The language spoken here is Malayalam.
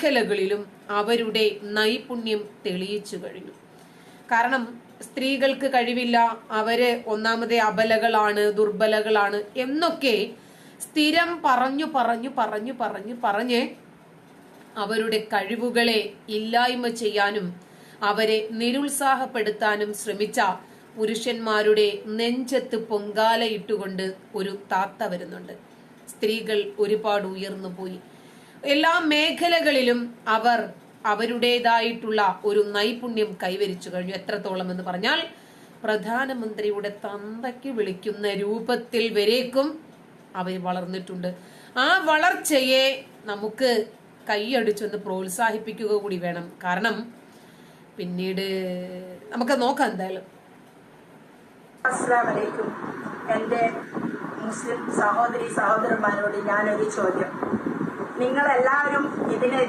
മേഖലകളിലും അവരുടെ നൈപുണ്യം തെളിയിച്ചു കഴിഞ്ഞു. കാരണം സ്ത്രീകൾക്ക് കഴിവില്ല, അവര് ഒന്നാമതെ അബലകളാണ്, ദുർബലകളാണ് എന്നൊക്കെ സ്ഥിരം പറഞ്ഞ് അവരുടെ കഴിവുകളെ ഇല്ലായ്മ ചെയ്യാനും അവരെ നിരുത്സാഹപ്പെടുത്താനും ശ്രമിച്ച പുരുഷന്മാരുടെ നെഞ്ചത്ത് പൊങ്കാലയിട്ടുകൊണ്ട് ഒരു താത്ത വരുന്നുണ്ട്. സ്ത്രീകൾ ഒരുപാട് ഉയർന്നു പോയി. എല്ലാ മേഖലകളിലും അവർ അവരുടേതായിട്ടുള്ള ഒരു നൈപുണ്യം കൈവരിച്ചു കഴിഞ്ഞു. എത്രത്തോളം എന്ന് പറഞ്ഞാൽ പ്രധാനമന്ത്രിയുടെ തന്തയ്ക്ക് വിളിക്കുന്ന രൂപത്തിൽ വരേക്കും അവർ വളർന്നിട്ടുണ്ട്. ആ വളർച്ചയെ നമുക്ക് കൈയടിച്ചൊന്ന് പ്രോത്സാഹിപ്പിക്കുക കൂടി വേണം. കാരണം പിന്നീട് നമുക്ക് നോക്കാം. എന്തായാലും അസ്സലാമു അലൈക്കും. എൻ്റെ മുസ്ലിം സഹോദരന്മാരോട് ഞാനൊരു ചോദ്യം. നിങ്ങളെല്ലാവരും ഇതിനെതിരെ